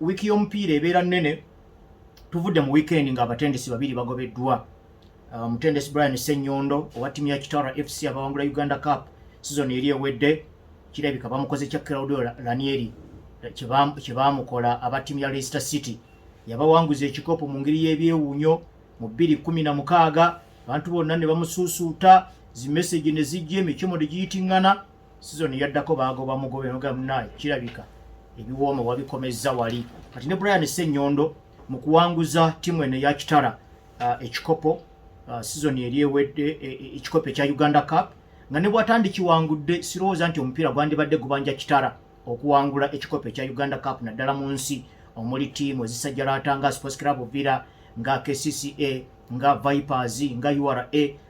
wiki y'omupiira ebeera nnene tuvudde mu weekend nga abatendesi babiri bagobeddwa. Mutendesi Brian Ssenyondo owa ttiimu ya Kitara FC abawangula Uganda Cup season eri ewedde, kirabika bamukoze kya Claudio Ranieri kye baamukola aba ttiimu ya Leicester City. Yabawanguza ekikopo mu ngeri y'ebyewuunyo mu 2016, abantu bonna ne bamusuusuuta, zi message ne zijja, emikimo ne giyitingana. Season yaddako baagoba mugobe nogamnaye, kirabika ebiwooma wabikomezza wali. Kati ne Brian Ssenyondo mu kuwanguza ttiimu eno ya Kitara ekikopo season eri ewedde, ekikopo ekya Uganda Cup, nga ne bw'atandikiwangudde sirowooza nti omupiira gwandibadde gubanja Kitara okuwangula ekikopo ekya Uganda Cup naddala mu nsi omuli ttiimu ezisajjalaata nga Sports Club Villa, nga KCCA, nga Vipers, nga URA,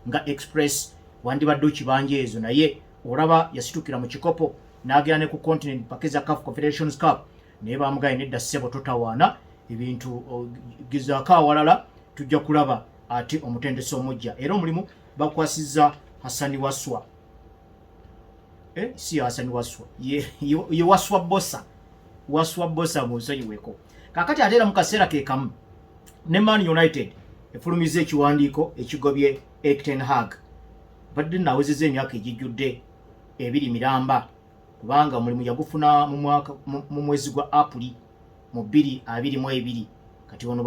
nga Express, wandibadde okibanja ezo. Naye olaba yasitukira mu kikopo n'agenda ne ku continent pakeza CAF Confederations Cup naye bamugaye nedda ssebo totawaana ebintu gizaako awalala tujja kulaba ate omutendesi omujja. Era omulimu bakwasizza Hasani Waswa, si Hasani Waswa, ye Waswa Bosa mu nsonyiweko. Kakati ate era mu kaseera ke kamu ne Man United efulumiza ekiwandiiko ekigobye Erik ten Hag badde nawezezza emyaka egijjudde 2 miramba, kubanga omulimu yagufuna mu mwezi gwa Aprili mu 2022. Kati ono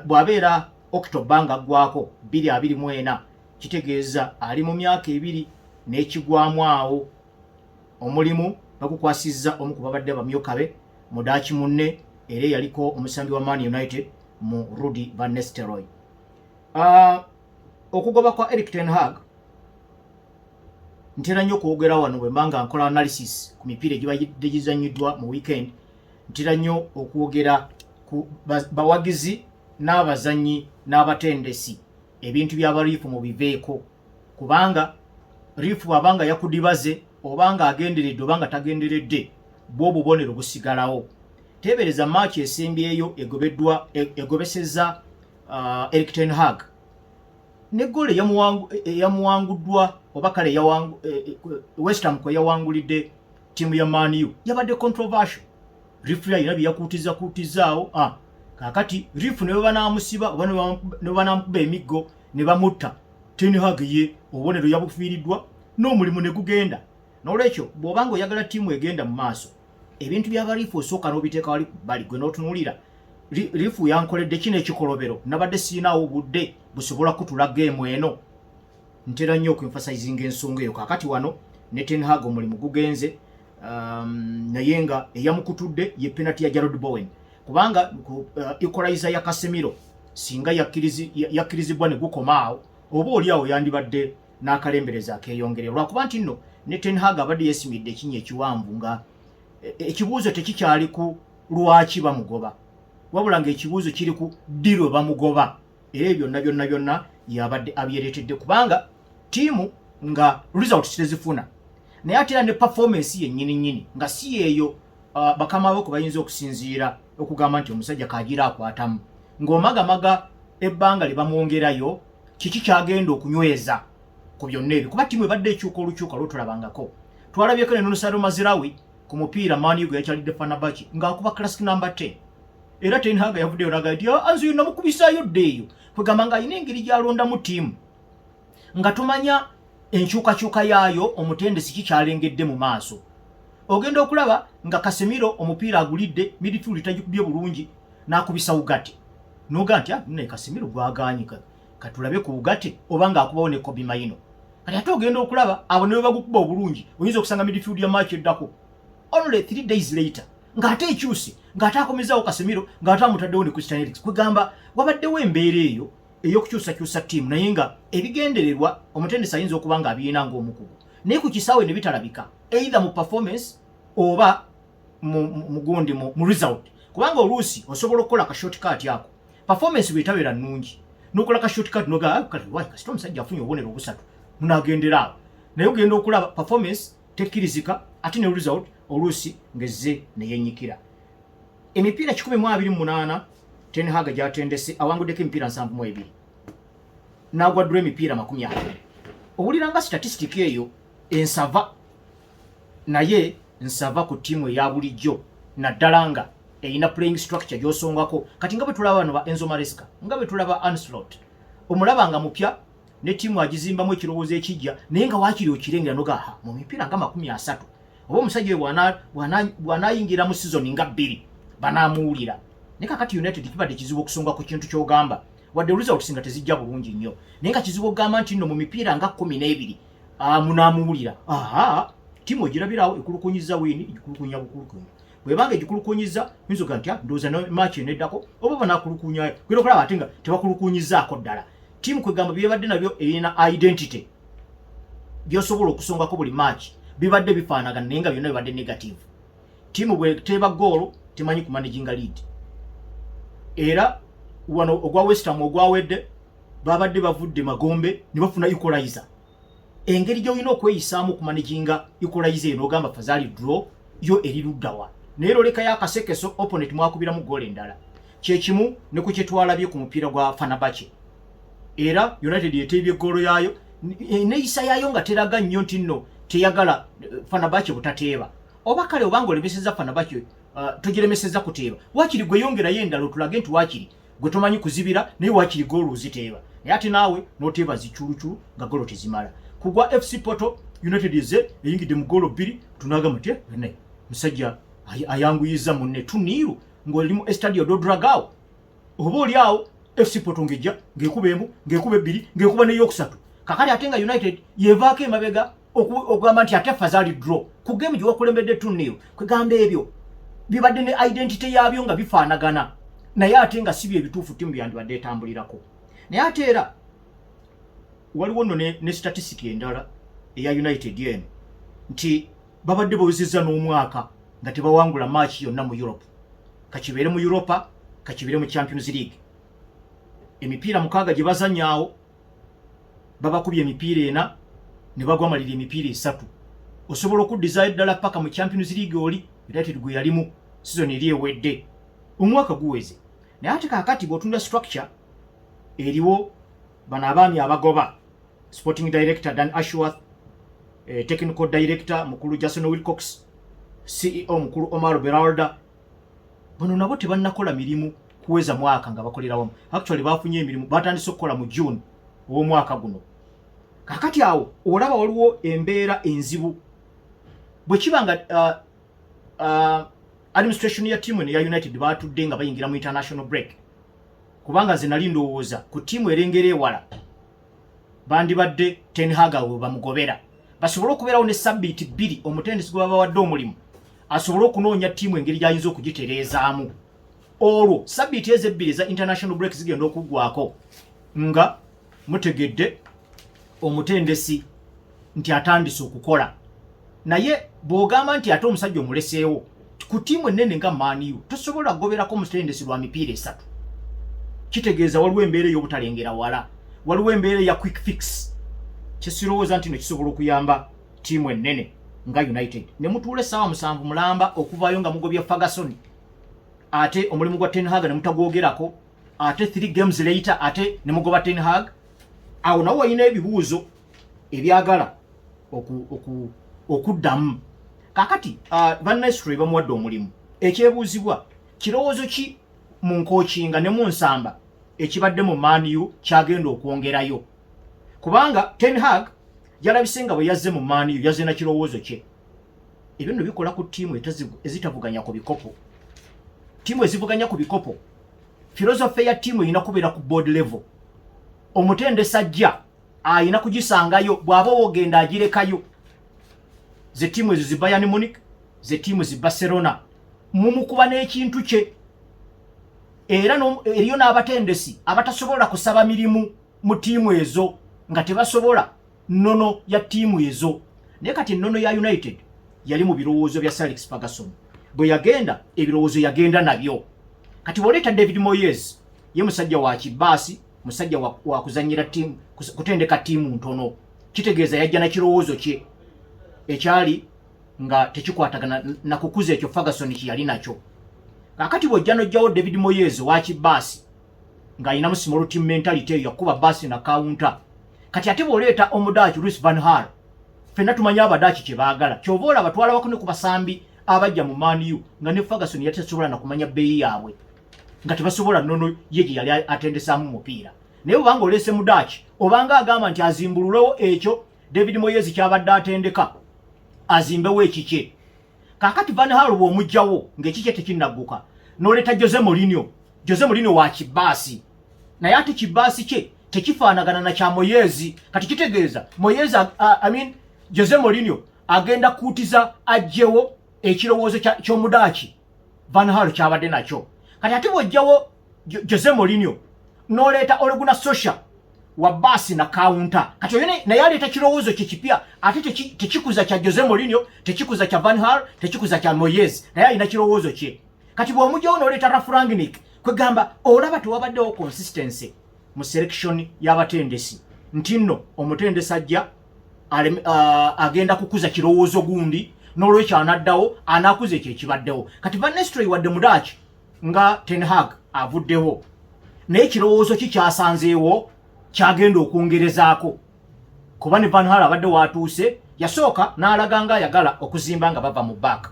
bw'abeera October nga gwako 2024, kitegeeza ali mu myaka 2 n'ekigwamu awo. Omulimu bagukwasizza omu ku babadde bamyukabe mudaaki munne era yaliko omusambi wa Man United mu Rudi Van Nistelrooy. Okugoba kwa Erik ten Hag ntera nnyo okwogera wano bwe mbanga nkola analysis ku mipiira egibadde gizannyiddwa mu weekend. Ntera nnyo okwogera ku bawagizi n'abazannyi n'abatendesi, ebintu by'abariifu mu biveeko, kubanga riifu bw'abanga yakudibaze obanga agenderedde obanga tagenderedde bwo obubonero busigalawo. Teebereza match esembyeyo egobesezza Erik ten Hag ne gole yamuwanguddwa oba kale West Ham kwe yawangulidde ttiimu ya Man U yabadde controversial. Rifu yalina byakuutizaawo. Kakati rifu ne banamusiba oba ne banamukuba emiggo ne bamutta Ten Hag ye obubonero yabufiiriddwa n'omulimu ne gugenda. N'olwekyo bw'obanga oyagala ttiimu egenda mu maaso, ebintu by'abarifu osooka n'obiteeka wali bali gwe n'otunuulira. Rifu yankoledde kino ekikolobero nabadde siinaawo budde busobola kutula geemu eno. Ntera nnyo okwemfasizinga ensonga eyo. Kakati wano ne Ten Hag omulimu gugenze, naye nga eyamukutudde ye penalty ya Jarrod Bowen, kubanga equalizer ya Casemiro singa yakkirizibwa ne gukomaawo oba oliawo yandibadde n'akalembereza akeeyongere. Lwakuba nti nno ne Ten Hag abadde yeesimidde ekinnya ekiwanvu nga ekibuuzo tekikyali ku lwaki bamugoba, wabula ng'ekibuuzo kiri ku ddi lwe bamugoba. Era ebyo byonna yabadde abyereetedde, kubanga ttiimu nga results tezifuna naye ate era ne performance yennyini nga si eyo bakama bo kwe bayinza okusinziira okugamba nti omusajja kaagira akwatamu. Ng'omagamaga ebbanga lye bamwongerayo kiki kyagenda okunyweza ku byonna ebyo, kuba ttiimu ebadde ekyuka olukyuka lwotulabangako. Twalabyeko ne Nusaro Mazirawi ku mupiira Man U gwe yakyalidde Fenerbahce ng'akuba classic number 10. Era Ten Hag yavuddeyo n'agamba nti anzuyo namukubisaayo dde eyo, kwegamba ng'alina engeri gy'alondamu ttiimu nga tumanya enkyukakyuka yaayo omutendesi kikyalengedde mu maaso. Ogenda okulaba nga Casemiro omupiira agulidde midfield tagikubye bulungi n'akubisa Ugarte. N'oga nti naye Casemiro gwaganyika katulabe ku Ugarte oba ng'akubawo ne Kobe Maino. Kati ate ogenda okulaba abo ne bagukuba obulungi oyinza okusanga midfield ya match eddako only 3 days later ng'ate ekyuse ng'ate akomezaawo Casemiro ng'ate amutaddewo ne Christian Eriksen. Kwegamba wabaddewo embeera eyo ey'okukyusakyusa ttiimu naye nga ebigendererwa omutendesi ayinza okuba ng'abiyina ng'omukugu naye ku kisaawe ne bitalabika either mu performance oba mugundi mu result, kubanga oluusi osobola okukola ka shortcut ako performance bw'etabeera nnungi n'okola ka shortcut noga kasita omusajja afunye obubonero obusatu munaagenderaawo, naye ogenda okulaba performance tekkirizika ate ne result oluusi ng'ezze ne yennyikira. Emipiira 128 Ten Hag gy'atendese awanguddeko emipiira 72 n'agwaddula emipiira 20. Owulira nga statistic eyo ensava, naye nsava ku ttiimu eya bulijjo naddala nga eyina playing structure gyosongako. Kati nga bwe tulaba bano ba Enzo Maresca, nga bwe tulaba Ancelotti, omulaba nga mupya ne tiimu agizimbamu ekirowoozo ekijja, naye nga waakiri okirengera nogaha mu mipiira nga 30 oba omusajja bw'anaayingira mu season nga 2 banaamuwulira. Naye kakati United kibadde kizibu okusonga ku kintu ky'ogamba wadde results nga tezijja bulungi nnyo, naye nga kizibu okugamba nti nno mu mipiira nga 12 munaamuwulira. Tiimu ogirabirawo ekulukunyiza wini egikulukunya bukulukunya. Bwebanga egikulukunyiza yinza nti ndowooza ne match eneddako oba banakulukunyayo kwera okulaba ate nga tebakulukunyizaako ddala. Tiimu kwegamba byebadde nabyo erina identity byosobola okusongako buli match bibadde bifaanagana naye nga byonna bibadde negative. Tiimu bwe teeba goolo temanyi kumanaginga lead. Era wano ogwa West Ham ogwawedde babadde bavudde magombe ne bafuna equalizer. Engeri gy'olina okweyisaamu kumanaginga equalizer eno ogamba fazali draw yo eri luddawa. Naye loleka y'akasekeso opponent mwakubiramu goal endala. Kyekimu ne ku kye twalabye ku mupiira gwa Fenerbahce. Era United yeteebye goolo yaayo neeyisa yaayo nga teraga nnyo nti nno teyagala Fenerbahce butateeba. Oba kale obanga olemesezza Fenerbahce togiremesezza kuteeba. Waakiri gwe yongerayo endala otulage nti waakiri gwe tomanyi kuzibira naye waakiri goolo oziteeba. Naye ate naawe n'oteeba ziculuculu nga goolo tezimala. Kugwa FC Porto United eze eyingidde mu goolo 2 tunagamba nti ne musajja ayanguyiza munne tuniiru ng'oli mu Estadio do Dragao. Oba oli awo FC Porto ngejja ngekuba emu ngekuba 2 ngekuba n'eyokusatu. Kakati ate nga United yevaako emabega okugamba nti ate fazali draw ku game gye wakulembedde tuniiru. Kwegamba ebyo bibadde ne identity yaabyo nga bifaanagana naye ate nga si bye bituufu ttiimu byandibadde etambulirako. Naye ate era waliwo nno ne statistic endala eya United eno nti babadde bawezezza n'omwaka nga tebawangula match yonna mu Europe. Kakibeere mu Europa, kakibeere mu Champions League. Emipiira 6 gye bazanyaawo babakubye emipiira 4 ne bagwa maliri emipiira 3. Osobola okuddizayo ddala paka mu Champions League oli United gwe yalimu season eri ewedde omwaka guweze. Naye ate kaakati bw'otunda structure eriwo bano abaami abagoba sporting director Dan Ashworth, technical director mukulu Jason Wilcox, CEO mukulu Omar Beralda. Bano nabo tebannakola mirimu kuweza mwaka nga bakolera wamu. Actually bafunye emirimu batandise okukola mu June ow'omwaka guno. Kakati awo olaba waliwo embeera enzibu bwe kibanga administration ya tiimu ya United batudde nga bayingira mu international break. Kubanga nze nali ndowooza ku tiimu erengera ewala bandibadde Ten Hag we bamugobera basobole okubeerawo ne sabbiiti 2 omutendesi gwe babawadde omulimu asobole okunoonya tiimu engeri gy'ayinza okugitereezaamu. Olwo sabbiiti ezo 2 za international break zigenda okuggwako nga mutegedde omutendesi nti atandise okukola. Naye bw'ogamba nti ate omusajja omuleseewo ku tiimu ennene nga Man U tosobola kugoberako omutendesi lwa mipiira 3. Kitegeeza waliwo embeera ey'obutalengera wala, waliwo embeera ya quick fix. Kyesirowooza nti no kisobola okuyamba tiimu ennene nga United. Ne mutuula essaawa 7 mulamba okuvaayo nga mugobya Ferguson, ate omulimu gwa Ten Hag ne mutagwogerako, ate 3 games later ate ne mugoba Ten Hag. Awo nawo walina ebibuuzo ebyagala okuddamu. Kakati bannayisitule bamuwadde omulimu. Ekyebuuzibwa kirowoozo ki mu nkookinga ne mu nsamba ekibadde mu Man U kyagenda okwongerayo. Kubanga Ten Hag yalabise nga bwe yazze mu Man U yazze na kirowoozo kye. Ebyo nno bikola ku ttiimu ezitavuganya ku bikopo. Ttiimu ezivuganya ku bikopo, filozofe ya ttiimu erina kubeera ku board level. Omutendesi ajja ayina kugisangayo bw'aba ogenda agirekayo. Ze ttiimu ezo zi Bayern Munich, ze ttiimu zi Barcelona mumukuba n'ekintu kye. Era eriyo n'abatendesi abatasobola kusaba mirimu mu ttiimu ezo nga tebasobola nnono ya ttiimu ezo. Naye kati nnono ya United yali mu birowoozo bya Sir Alex Ferguson. Bwe yagenda ebirowoozo yagenda nabyo. Kati woleeta David Moyes ye musajja wa kibaasi, musajja wa kuzanyira ttiimu, kutendeka ttiimu ntono. Kitegeeza yajja na kirowoozo kye ekyali nga tekikwatagana na kukuza ekyo Ferguson kye yali nakyo. Kakati bw'ojja n'ojjawo David Moyes wa kibaasi ng'ayinamu small team mentality eyo yakuba baasi na kawunta. Kati ate bw'oleeta Omudaaki Louis van Gaal, ffenna tumanye Abadaaki kye baagala. Ky'oba olaba twala wako ne ku basambi abajja mu Man U nga ne Ferguson yatesobola na kumanya beeyi yaabwe nga tebasobola nono yegi yali atendesaamu mupiira naye obanga olese mudachi obanga agamba nti azimbululewo ekyo David Moyes kyabadde atendeka azimbewo ekike kakati Van Gaal bw'omugjawo ng'ekike tekinnagguka n'oleta Jose Mourinho wa kibaasi naye ate kibaasi kye tekifaanagana na kya Moyes kati kitegeeza Moyes Jose Mourinho agenda kuutiza ajjewo ekirowoozo ky'omudachi Van Gaal kyabadde nakyo kati ate bw'ojjawo Jose Mourinho n'oleeta Ole Gunnar Solskjaer wa baasi na kaunta kati oyo naye aleeta kirowoozo kye kipya ate tekikuza kya Jose Mourinho tekikuza kya Van Gaal tekikuza kya Moyes naye alina kirowoozo kye kati bw'omugjawo n'oleeta Ralf Rangnick kwegamba olaba tewabaddewo consistency mu selection y'abatendesi nti nno omutendesi ajja agenda kukuza kirowoozo gundi n'olwekyo anaddawo anaakuza ekyo ekibaddewo kati Van Nistelrooy wadde mudachi nga Ten Hag avuddewo naye kirowoozo ki kyasanzeewo kyagenda okwongerezaako kuba ne Van Gaal abadde waatuuse yasooka n'alaga nga ayagala okuzimba nga bava mu back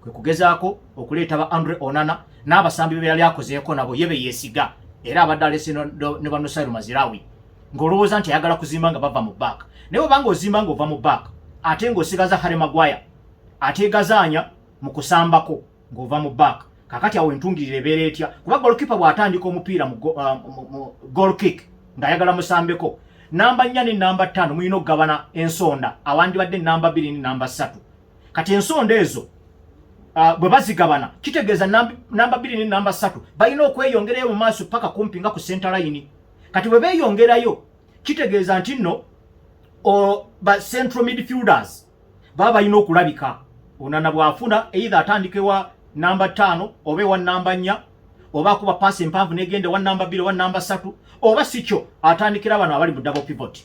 kwe kugezaako okuleeta ba Andre Onana n'abasambi be yali akozeeko nabo ye beyeesiga era abadde alese ne bano Sairu Mazirawi ng'olowooza nti ayagala kuzimba nga bava mu back naye obanga ozimba ng'ova mu back ate ng'osigaza Harry Maguire ateegazaanya mu kusambako ng'ova mu back kakati awo entungirire ebeera etya kuba goalkeeper bw'atandika omupiira mu goal kick ng'ayagala musambeko namba 4 ne namba 5 muyina okugabana ensonda awandibadde namba 2 ne namba 3 kati ensonda ezo bwe bazigabana kitegeeza namba 2 ne namba 3 balina okweyongerayo mu maaso paka kumpi nga ku center line kati bwe beeyongerayo kitegeeza nti nno ba central midfielders baba balina okulabika Onana bw'afuna either atandikewa namba 5 oba ewa namba 4 oba akuba paasi empanvu negende wa namba 2 wa namba 3 oba sikyo atandikira bano abali mu double pivot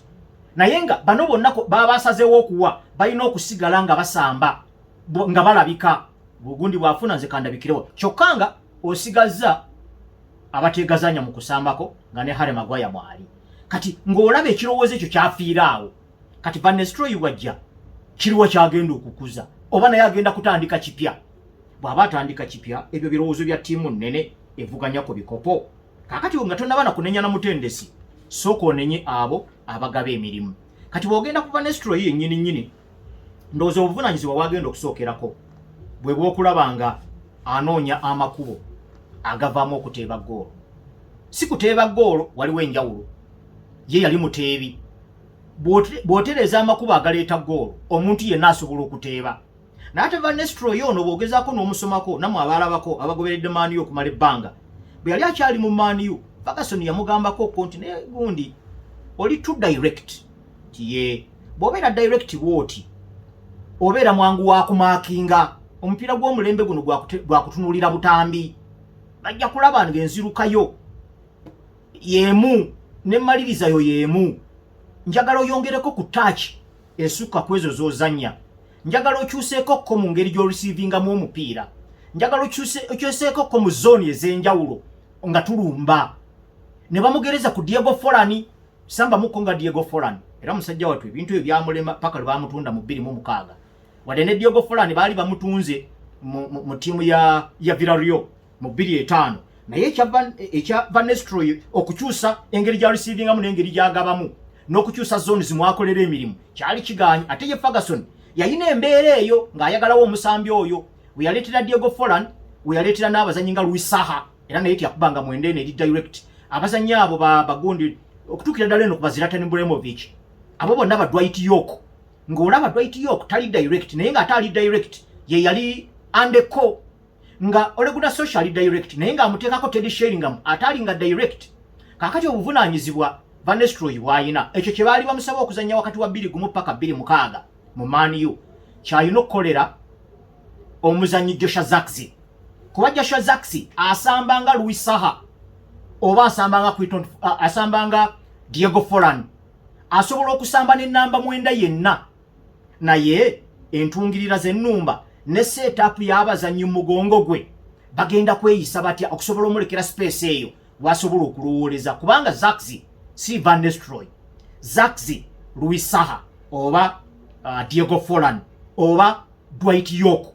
naye nga bano bonna baba basazeewo okuwa balina okusigala nga basamba nga balabika bugundi bwafuna nze kandabikirewo kyokka nga osigazza abateegazanya mu kusambako nga ne Harry Maguire mwali kati ng'olaba ekirowoozo ekyo kyafiiraawo kati Van Nistelrooy wajja kiriwo kyagenda okukuza oba naye agenda kutandika kipya bw'aba atandika kipya ebyo birowoozo bya ttiimu nnene evuganya ku bikopo kakati nga tonnaba na kunenya na mutendesi sooka onenye abo abagaba emirimu kati bw'ogenda ku Van Nistelrooy yennyini nnyini ndowooza obuvunaanyizibwa bwagenda okusookerako bwe bw'okulaba nga anoonya amakubo agavaamu okuteeba ggoolo si kuteeba ggoolo waliwo enjawulo ye yali muteebi bw'otereeza amakubo agaleeta ggoolo omuntu yenna asobola okuteeba naye ate Van Nistelrooy ono bw'ogezaako n'omusomako nammwe abalabako abagoberedde Man U okumala ebbanga bwe yali akyali mu Man U Ferguson yamugambako nti naye gundi oli too direct tiye bw'obeera direct bw'oti obeera mwangu wa kumaakinga omupiira gw'omulembe guno gwakutunuulira butambi bajja kulaba ng'enzirukayo yeemu n'emmalirizayo yeemu njagala oyongereko ku touch esukka ku ezo z'ozannya njagala okyuseeko ko mu ngeri gy'orisiivingamu omupiira njagala okyuseeko ko mu zooni ez'enjawulo nga tulumba ne bamugereza ku Diego Forlani samba muko nga Diego Forlani era musajja watu ebintu ebyamulema paka lwamutunda mu 2006 wadde ne Diego Forlani baali bamutunze mu ttiimu ya Villarreal mu 2005 naye ekya Van Nistelrooy okukyusa engeri gya receivingamu n'engeri gyagabamu n'okukyusa zooni zimwakolera emirimu kyali kiganye ate ye Ferguson yayina embeera eyo ng'ayagalawo omusambi oyo we yaleetera Diego Forlani we yaleetera n'abazanyi nga Luis Saha era naye tyakubanga mwendene eri direct abazanyi abo bagundi okutuukira ddala eno ku Zlatan Ibrahimovic abo bonna ba Dwight York ng'olaba Dwight York tali direct naye nga ate ali direct ye yali andeko nga Ole Gunnar Solskjaer ali direct naye nga amuteekako Teddy Sheringham atali nga direct kakati obuvunaanyizibwa Van Nistelrooy bw'ayina ekyo kye baali bamusaba okuzannya wakati wa 2-1 paka 2-6 mu Man U kyalina okukolera omuzanyi Joshua Zirkzee kuba Joshua Zirkzee asambanga Luis Saha oba asambanga Diego Forlani asobola okusamba n'ennamba 9 yenna naye entungirira z'ennumba ne setup y'abazanyi mu mugongo gwe bagenda kweyisa batya okusobola omulekera space eyo wasobola okulowooleza kubanga Zirkzee si Van Nistelrooy Zirkzee Luis Saha oba Diego Forlani oba Dwight York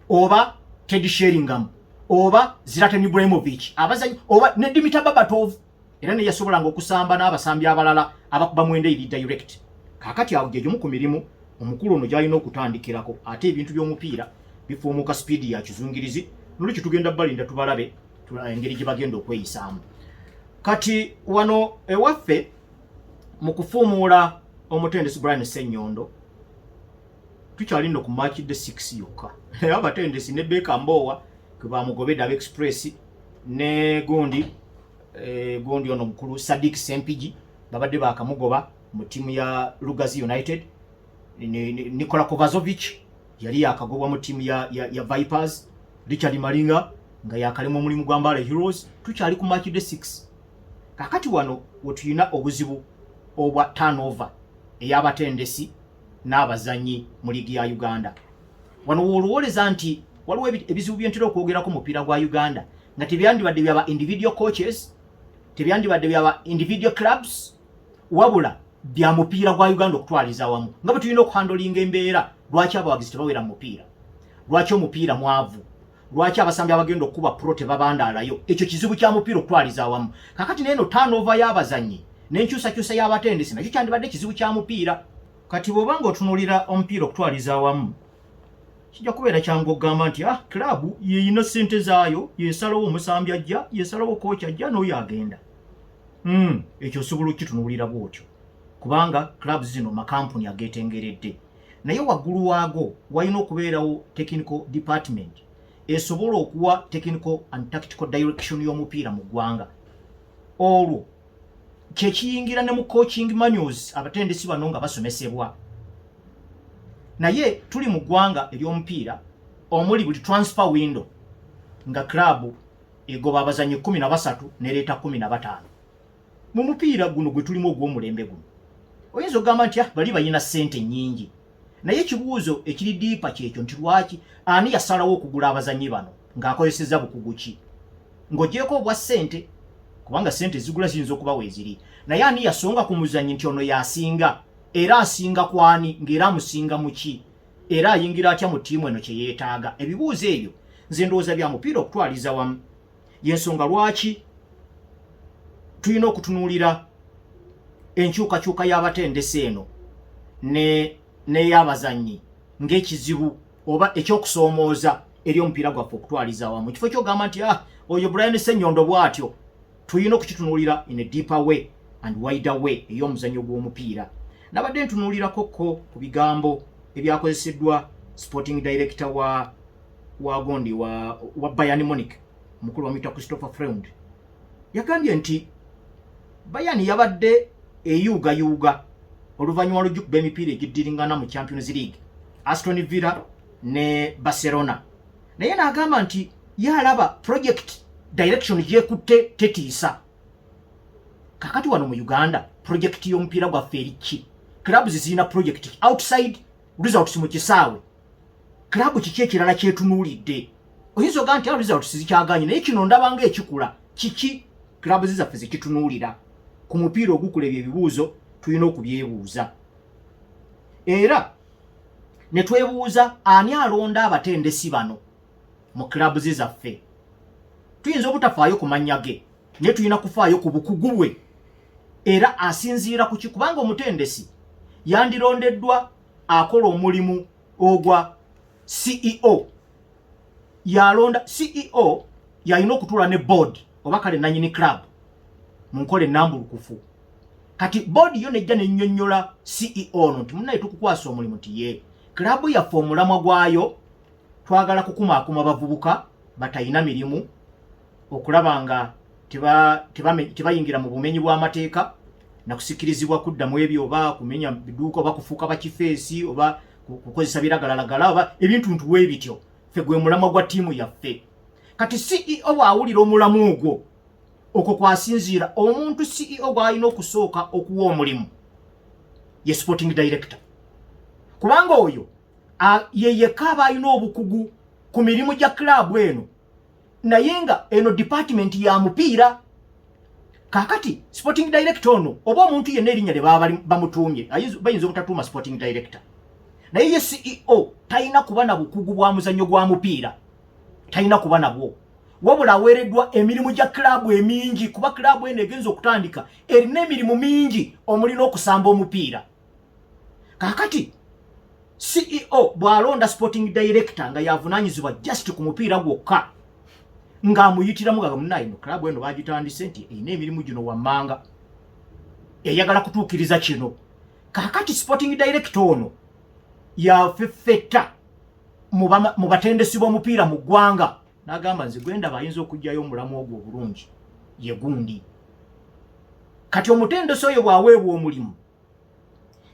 oba Teddy Sheringham oba Zlatan Ibrahimovic abazanyi oba ne Dimitar Berbatov era ne yasobolanga okusamba n'abasambi abalala abakuba mwende iri direct. Kakati awo gye ku mirimu omukulu ono gyalina okutandikirako ate ebintu by'omupiira bifuumuka speed ya kizungirizi nolwekyo tugenda balinda tubalabe engeri gye bagenda okweyisaamu. Kati wano ewaffe mu kufuumuula omutendesi Brian Ssenyondo tukyalina ku match the 6 yokka abatendesi ne Beka Mbowa kwe bamugobedde Aba Express ne gundi ono mukulu Sadiq Sempigi babadde bakamugoba mu timu ya Lugazi United. Nikola Kovazovic yali yakagobwa mu timu ya Vipers. Richard Malinga nga yakalemu omulimu gwa Mbale Heroes. Tukyali ku match the 6. Kakati wano wetuyina obuzibu obwa turnover ey'abatendesi n'abazanyi mu ligi ya Uganda. Wano woluwoleza nti waliwo ebizibu byentera okwogerako mupiira gwa Uganda nga tebyandibadde byaba individual coaches, tebyandibadde byaba individual clubs, wabula bya mupiira gwa Uganda okutwaliza wamu. Nga bwe tulina okuhandolinga embeera lwaki abawagizi tebawera mu mupiira, lwaki omupiira mwavu, lwaki abasambi abagenda okuba pro tebabandaalayo. Ekyo kizibu kya mupiira okutwaliza wamu. Kakati neno turnover y'abazanyi n'enkyusakyusa y'abatendesi nakyo kyandibadde kizibu kya mupiira. Kati bw'obanga otunuulira omupiira okutwaliza wamu kijja kubeera kyangu okugamba nti club yeyina ssente zaayo, yesalawo omusambi ajja, yesalawo kooki ajja n'oyo agenda. Ekyo osobola okitunuulira bw'otyo kubanga clubs zino makampuni ageetengeredde, naye waggulu waago walina okubeerawo technical department esobola okuwa technical and tactical direction y'omupiira mu ggwanga. Olwo kyekiyingira ne mu coaching manuals abatendesi bano nga basomesebwa. Naye tuli mu ggwanga ery'omupiira omuli buli transfer window nga club egoba abazanyi 13 nereeta 15. Mu mupiira guno gwe tulimu ogw'omulembe guno oyinza okugamba nti bali balina ssente nnyingi, naye ekibuuzo ekiri diipa kyekyo nti lwaki ani yasalawo okugula abazanyi bano ng'akozesezza bukugu ki? Ng'ogyeko obwa ssente kubanga ssente zigula ziyinza okuba weeziri, naye ani yasonga ku muzanyi nti ono yasinga era asinga kwani ng'era amusinga mu ki era ayingira atya mu ttiimu eno kye yeetaaga? Ebibuuzo ebyo nze ndowooza bya mupiira okutwaliza wamu. Y'ensonga lwaki tulina okutunuulira enkyukakyuka y'abatendesi eno n'ey'abazanyi ng'ekizibu oba ekyokusoomooza eri omupiira gwaffe okutwaliza wamu. Kifo kyogamba nti oyo Brian Ssenyondo bw'atyo, tulina okukitunuulira in a deeper way and wider way ey'omuzannyo gw'omupiira. Nabadde ntunuulirako ku bigambo ebyakozeseddwa sporting director wa Bayern Munich omukulu wamuyita Christopher Freund. Yagambye nti Bayern yabadde eyuugayuuga oluvannyuma lw'okuba emipiira egiddiringana mu Champions League, Aston Villa ne Barcelona, naye n'agamba nti yalaba project direction gyekutte tetiisa. Kakati wano mu Uganda project y'omupiira gwaffe eri ki? Clubs zirina project outside results mu kisaawe. Club kiki ekirala kyetunuulidde? Oyinza okugamba nti results zikyaganye, naye kino ndaba ng'ekikula kiki clubs zaffe zikitunuulira? Ku mupiira ogukula ebyo ebibuuzo tulina okubyebuuza. Era ne twebuuza ani alonda abatendesi bano mu clubs zaffe. Tuyinza obutafaayo ku mannya ge, naye tulina kufaayo ku bukugu bwe era asinziira ku ki? Kubanga omutendesi yandirondeddwa akola omulimu ogwa CEO. Yalonda CEO yalina okutuula ne board oba kale nanyini club mu nkola ennambulukufu. Kati board yo nejja nennyonnyola CEO ono nti munnaye tukukwasa omulimu nti ye club yaffe omulamwa gwayo twagala kukumaakuma bavubuka batayina mirimu okulaba nga tebayingira mu bumenyi bw'amateeka na kusikirizibwa kuddamu ebyo oba kumenya biduuka oba kufuuka bakifeesi oba kukozesa biragalalagala oba ebintu ntuwe bityo. Ffe gwe mulamwa gwa ttiimu yaffe. Kati CEO bw'awulira omulamu ogwo okwo kwasinziira omuntu CEO bw'alina okusooka okuwa omulimu ye sporting director, kubanga oyo yeyeka aba alina obukugu ku mirimu gya club eno, naye nga eno department ya mupiira. Kakati sporting director ono oba omuntu yenna erinnya lye baba bamutuumye bayinza obutatuuma sporting director, naye ye CEO talina kuba na bukugu bwa muzannyo gwa mupiira, talina kuba nabwo, wabula aweereddwa emirimu gya klabu emingi, kuba klabu eno egenza okutandika erina emirimu mingi omuli n'okusamba omupiira. Kaakati CEO bw'alonda sporting director nga yavunaanyizibwa just ku mupiira gwokka, ng'amuyitiramu nga munnaye no klabu eno bagitandise nti erina emirimu gino wammanga, eyagala kutuukiriza kino. Kaakati sporting director ono yafeffetta mu batendesi b'omupiira mu ggwanga, n'agamba nze gwenda bayinza okugyayo omulamu ogwo obulungi ye gundi. Kati omutendesi oyo bw'aweebwa omulimu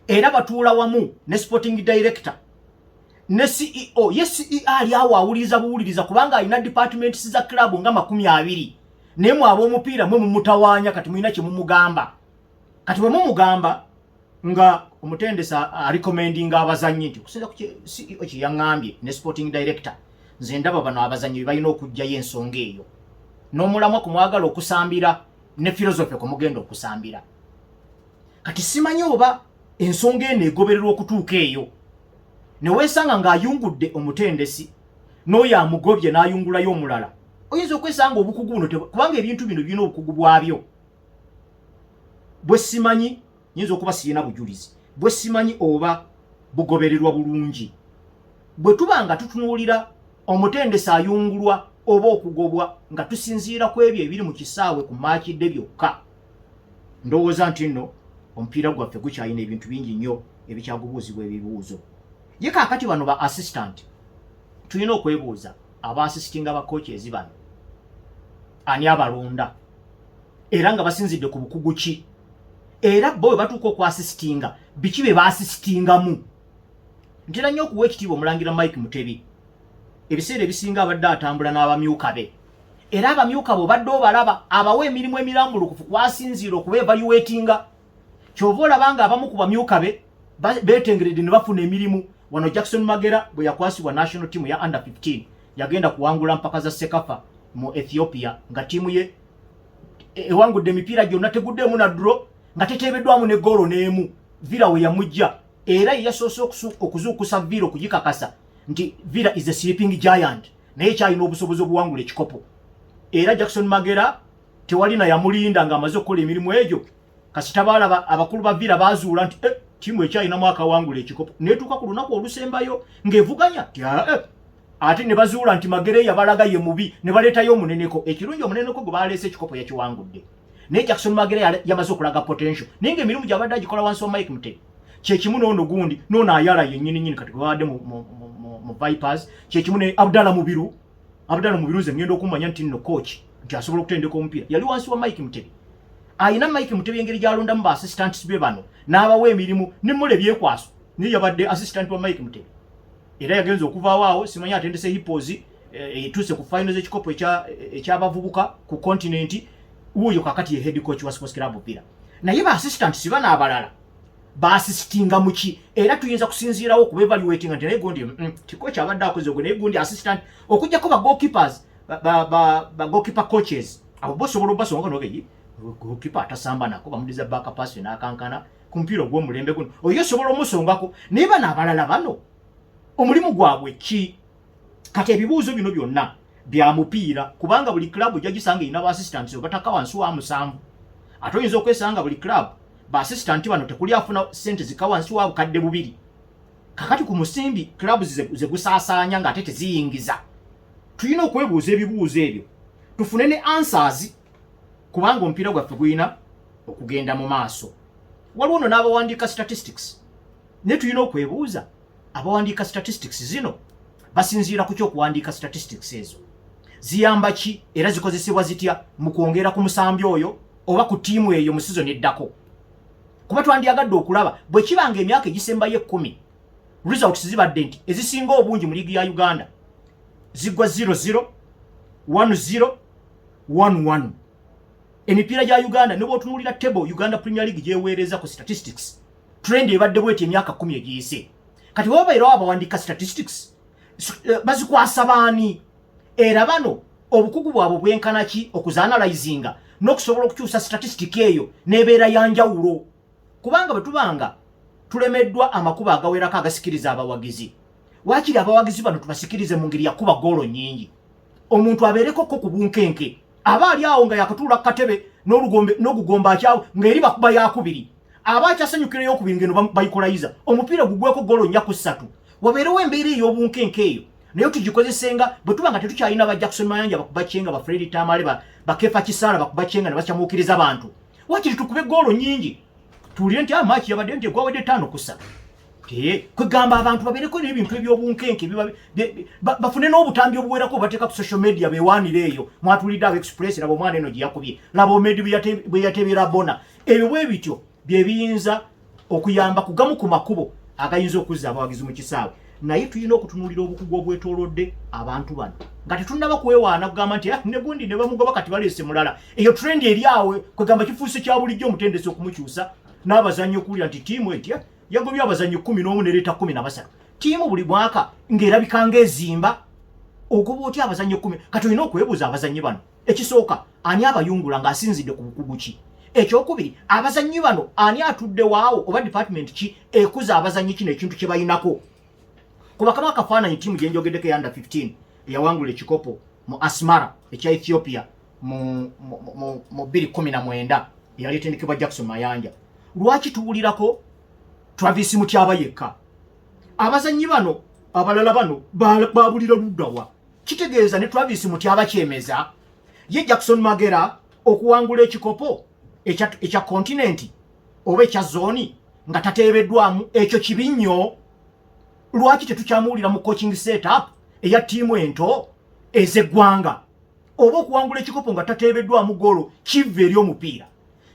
era batuula wamu ne sporting director ne CEO, ye CEO ali awo awuliriza buwuliriza kubanga alina departments za club nga 20, naye mu ab'omupiira mwe mumutawaanya kati mulina kye mumugamba. Kati bwe mumugamba nga omutendesi recommendinga abazannyi nti okusinza ku CEO kye yaŋŋambye ne sporting director, nze ndaba bano abazannyi balina okugyayo ensonga eyo, n'omulamwa ku mwagala okusambira ne philosophy ku mugenda okusambira. Kati simanyi oba ensonga eno egobererwa okutuuka eyo, ne weesanga ng'ayungudde omutendesi n'oyo amugobye n'ayungulayo omulala, oyinza okwesanga obukugu buno kubanga ebintu bino birina obukugu bwabyo. Bwe simanyi, nyinza okuba sirina bujulizi, bwe simanyi oba bugobererwa bulungi. Bwe tuba nga tutunuulira omutendesi ayungulwa oba okugobwa nga tusinziira ku ebyo ebiri mu kisaawe ku maakidde byokka, ndowooza nti nno omupiira gwaffe gukyalina ebintu bingi nnyo ebikyagubuuzibwa ebibuuzo. Ye kaakati bano ba assistant tulina okwebuuza, aba assistinga ba coaches bano ani abalonda era nga basinzidde ku bukugu ki, era bo batuuka okwassistinga biki bye baassistingamu. Ntera nnyo okuwa ekitiibwa omulangira Mike Mutebi, ebiseera ebisinga abadde atambula n'abamyuka be, era abamyuka bo badde obalaba abawa emirimu emirambulukufu kwasinziira okuba evaluatinga. Kyova olabanga abamu ku bamyuka be beetengeredde ne bafuna emirimu. Wano Jackson Magera bwe yakwasibwa national team ya under 15 yagenda kuwangula mpaka za Sekafa mu Ethiopia nga tiimu ye ewangudde emipiira gyonna teguddeemu na draw nga teteebeddwamu ne goolo n'emu. Villa we yamujja era yasoose okuzuukusa Villa okugikakasa nti Villa is a sleeping giant naye kyalina obusobozi obuwangula ekikopo. Era Jackson Magera tewalina yamulinda ng'amaze okukola emirimu egyo. Kasita balaba abakulu ba Villa bazuula nti tiimu ekyalinamu akawangula ekikopo, neetuuka ku lunaku olusembayo ng'evuganya ate ne bazuula nti Magere yabalaga ye mubi ne baleetayo omuneneko. Ekirungi omuneneko gwe baleese ekikopo yakiwangudde, naye Jackson Magere yamaze okulaga potential. Naye ng'emirimu gy'abadde agikola wansi wa Mike Mutebi kyekimu n'ono gundi n'ono ayala yennyini kati gwe babadde mu Vipers, kyekimu ne Abdallah Mubiru nze ngenda okumanya nti nno coach nti asobola okutendeka omupiira yali wansi wa Mike Mutebi. Ayina Mike Mutebi engeri gy'alondamu ba assistants be bano n'abawa emirimu ne mule byekwaso, naye yabadde assistant wa Mike Mutebi era yagenza okuvaawo awo. Simanyi atendese Hippos etuuse ku finals ekikopo ekyabavubuka ku continent, wuuyo kakati ye head coach wa Sports Club Villa. Naye ba assistants bana abalala baasisitinga muki, era tuyinza kusinziirawo okuba evaluating nti naye gundi coach abadde akoze ogwo naye gundi assistant, okujjako ba goalkeepers ba goalkeeper coaches abo bosobola obasonga n'obeyi goalkeeper atasamba nako bamudiza back pass n'akankana ku mupiira ogw'omulembe guno oyo osobola omusongako. Naye bano abalala bano omulimu gwabwe ki? Kati ebibuuzo bino byonna bya mupiira kubanga buli club jagisanga ina ba assistants obataka wansi wa 7. Ate oyinza okwesanga buli club ba assistant bano tekuli afuna sente zika wansi wa bukadde 2. Kakati ku musimbi club ze gusaasaanya nga ate teziyingiza. Tulina okwebuuza ebibuuzo ebyo tufune ne answers kubanga omupiira gwaffe guyina okugenda mu maaso. Waliwo no n'abawandiika statistics, naye tulina okwebuuza abawandiika statistics zino basinziira ku kyokuwandiika statistics ezo ziyamba ki era zikozesebwa zitya mu kwongera ku musambi oyo oba ku tiimu eyo mu season eddako. Kuba twandyagadde okulaba bwe kibanga emyaka egisembayo 10 results zibadde nti ezisinga obungi mu liigi ya Uganda zigwa 0-0, 1-0, 1-1. Emipiira gya Uganda ne bw'otunuulira table Uganda Premier League gyeweereza ku statistics trend ebadde bw'eti emyaka 10 egiyise. Kati wobairawo abawandiika statistics bazikwasa baani era bano obukugu bwabwe bwenkana ki okuzaanalizinga n'okusobola okukyusa statistic eyo n'ebeera ya njawulo. Kubanga bwe tubanga tulemeddwa amakuba agawerako agasikiriza abawagizi. Wakiri abawagizi bano tubasikirize mu ngeri ya kuba golo nyingi. Omuntu abeereko ko ku bunkenke. Aba ali awo nga yakatuula ku katebe n'ogugomba akyawo ng'eri bakuba yakubiri. Aba akyasanyukira ey'okubiri ngeno bayikolayiza. Omupiira gugweko golo nnya ku 3. Wabeerewo embeera ey'obunkenke eyo. Naye tugikozesenga bwe tuba nga tetukyalina ba Jackson Mayanja bakubacenga ba Freddy Tamale ba Kefa Kisala bakubacenga ne bakyamuukiriza abantu. Wakiri tukube golo nyingi. Tuulire nti amaaki yabadde nti gwawedde 5 ku 3. Kwegamba abantu babeereko n'ebintu eby'obunkenke bafune n'obutambi obuwerako bateeka ku social media bewaanire eyo. Mwatulidde abo Express laba omwana eno gye yakubye. Laba omedi bwe yatebera bona. Ebyo bwe bityo bye biyinza okuyamba kugamu ku makubo agayinza okuzza abawagizi mu kisaawe. Naye tulina okutunuulira obukugu obwetoolodde abantu bano. Nga tetunnaba kwewaana kugamba nti ne gundi ne bamugoba kati baleese mulala. Eyo trend eri awe kwegamba kifuuse kya bulijjo omutendesi okumukyusa n'abazannyi okuwulira nti ttiimu etya yagobye abazannyi 11 nereeta 13. Ttiimu buli mwaka ng'erabika ng'ezimba ogoba otya abazannyi 10. Kati olina okwebuuza abazannyi bano. Ekisooka ani abayungula ng'asinzidde ku bukugu ki? Ekyokubiri abazannyi bano ani atudde waawo oba department ki ekuza abazannyi kino ekintu kye bayinako? Kuba kama akafaananyi ttiimu gye njogeddeko ya under 15 eyawangula ekikopo mu Asmara ekya Ethiopia mu 2019 eyali etendekebwa Jackson Mayanja. Lwaki tuwulirako Travis Mutyaba yekka? Abazannyi bano abalala bano babulira luddawa. Kitegeeza ne Travis Mutyaba kyemeza ye Jackson Magera okuwangula ekikopo ekya kontinenti oba ekya zooni nga tateebeddwamu ekyo kibi nnyo. Lwaki tetukyamuwulira mu coaching setup eya ttiimu ento ez'eggwanga? Oba okuwangula ekikopo nga tateebeddwamu golo kiva eri omupiira.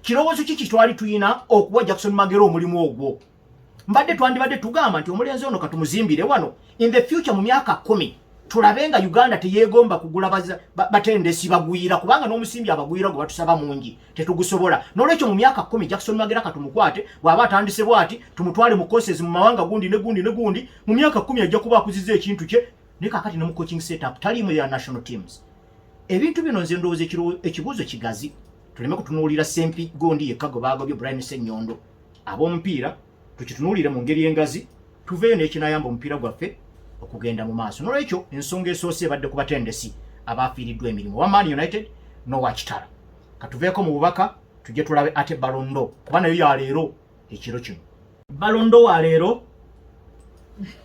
Kirowoozo kiki twali tuyina okuwa Jackson Magera omulimu ogwo? Twandibadde tugamba nti omulenzi ono katumuzimbire wano in the future mu myaka 10 tulabe nga Uganda teyeegomba kugula batendesi bagwira kubanga n'omusimbi abagwira gwe batusaba mungi tetugusobola. N'olwekyo mu myaka 10 Jackson Magera katumukwate bw'aba atandise bwati tumutwale mu courses mu mawanga gundi ne gundi mu myaka 10 ajja kuba akuziza ekintu kye ne kakati ne mu coaching setup talimu ya national teams. Ebintu bino nze ndowooza ekibuuzo kigazi. Tuleme kutunuulira sempi gondi yekka gwe baagobye Brian Ssenyondo. Ab'omupiira tukitunuulire mu ngeri engazi tuveeyo n'ekinayamba omupiira gwaffe okugenda mu maaso. N'olwekyo ensonga esoose ebadde ku batendesi abaafiiriddwa emirimu wa Man United n'owa Kitala. Katuveeko mu bubaka tujje tulabe ate Balondo kuba nayo ya leero ekiro kino. Balondo wa leero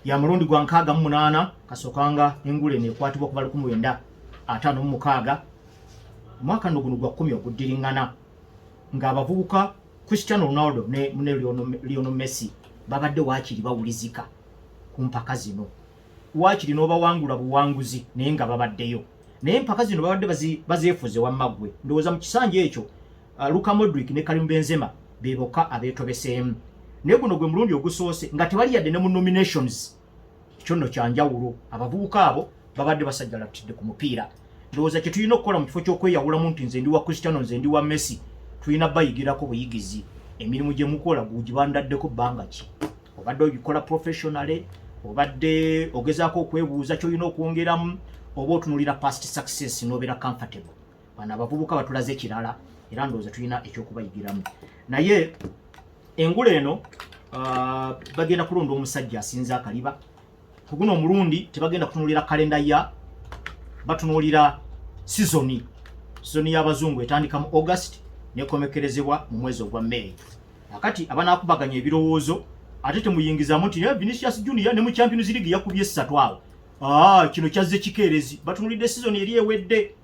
ya mulundi gwa 68 kasookanga engule neekwatibwa ku 1956 mwaka guno gwa 10 oguddiringana ng'abavubuka Cristiano Ronaldo ne Lionel Messi babadde waakiri bawulizika ku mpaka zino. Waakiri n'obawangula buwanguzi naye nga babaddeyo. Naye empaka zino babadde bazeefuze wammagwe. Ndowooza mu kisanja ekyo Luka Modric ne Karim Benzema beeboka abeetobeseemu. Naye guno gwe mulundi ogusoose nga tewali yadde ne mu nominations. Ekyo nno kya njawulo. Abavubuka abo babadde basajjalatidde ku mupiira. Ndowooza kye tulina okukola mu kifo ky'okweyawulamu nti nze ndi wa Cristiano nze ndi wa Messi tulina bayigirako buyigizi. Emirimu gye mukola gugibandaddeko bbanga ki? Obadde ogikola professionally, obadde ogezaako okwebuuza ky'olina okwongeramu, oba otunulira past success n'obeera comfortable. Bano abavubuka batulaze ekirala era ndowooza tulina ekyokubayigiramu. Naye engule eno bagenda kulonda omusajja asinza akaliba. Ku guno omulundi tebagenda kutunulira kalenda ya batunuulira sizoni y'abazungu etandika mu August nekomekerezebwa mu mwezi ogwa May. Akati abanaakubaganya ebirowoozo ate temuyingizamu nti Vinicius Junior ne mu Champions League yakubye 3 awo. Kino kyazze kikeerezi. Batunulidde sizoni eri ewedde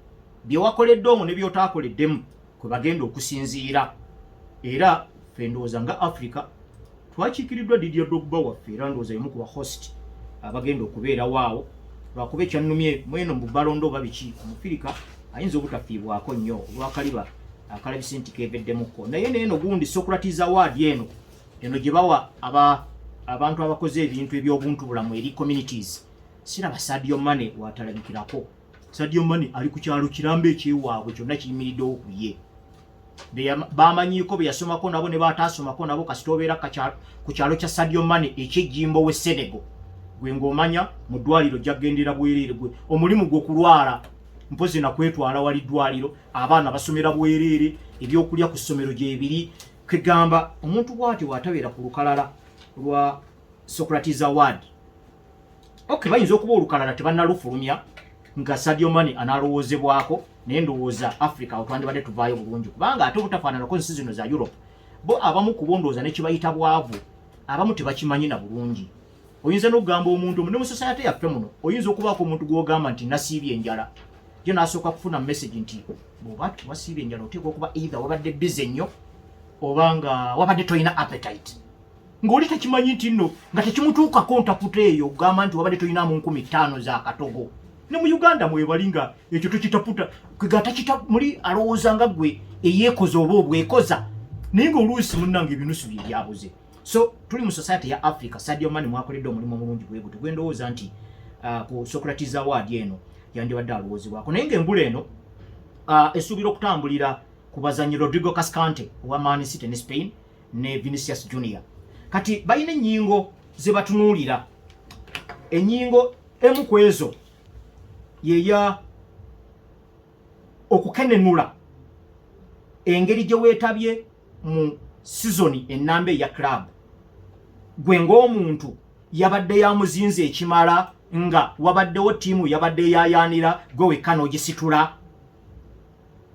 bye wakoledde omwo ne by'otaakoleddemu kwe bagenda okusinziira. Era ffe ndowooza nga Africa twakiikiriddwa Didier Drogba waffe era ndowooza y'omu ku bahost abagenda okubeera waawo. Lwakuba ekyannumye mweno mu Balondo oba biki omufirika ayinza obutafiibwako nnyo olwakaliba akalabise nti keeveddemukko. Naye neeno gundi Socrates Award eno gye bawa abantu abakoze ebintu eby'obuntu bulamu eri communities. Siraba Sadio Mane watalabikirako. Sadio Mane ali ku kyalo kirambe ekyewaabwe kyonna kiyimiriddewo ku ye. Bamanyiiko bye yasomako nabo ne bataasomako nabo kasita obeera ku kyalo kya Sadio Mane ekyejjimbo we Senegal. Gwe ng'omanya mu ddwaliro jyagendera bwereere gwe omulimu gw'okulwala mpozi na kwetwala wali ddwaliro abaana basomera bwereere ebyokulya ku ssomero gyebiri. Kegamba omuntu bw'ati bw'atabeera ku lukalala lwa Socrates Award. Okay, bayinza okuba olukalala tebannalufulumya nga Sadio Mane analowoozebwako naye ndowooza Africa otwandibadde tuvaayo bulungi kubanga ate obutafaananako nsi zino za Europe bo abamu kubondooza ne kibayita bwavu abamu tebakimanyi na bulungi. Oyinza n'okugamba omuntu ne mu society yaffe muno oyinza okubaako omuntu gw'ogamba nti nasiibye enjala ye n'asooka kufuna message nti bw'oba wasiibye enjala oteekwa okuba either wabadde busy nnyo oba nga wabadde toyina appetite ng'oli tekimanyi nti nno nga tekimutuukako ntaputa eyo okugamba nti wabadde toyinamu 5,000 za katogo. Ne mu Uganda mwebali nga ekyo tukitaputa kwegatakita muli alowooza nga gwe eyeekoza oba obwekoza naye ng'oluusi munnange ebinusu bye byabuze. So tuli mu society ya Africa. Sadio Mane mwakoledde omulimu omulungi bwe guti gwendowooza nti ku Socrates Award eno yandibadde alowoozebwako naye ng'embula eno esuubira okutambulira ku bazanyi Rodrigo Cascante owa Man City ne Spain ne Vinicius Junior. Kati balina ennyingo ze batunuulira. Ennyingo emu ku ezo yeya okukenenula engeri gye weetabye mu sizoni ennamba eya club. Gwe ng'omuntu yabadde yamuzinze ekimala nga wabaddewo ttiimu yabadde yayaanira gwe wekka n'ogisitula.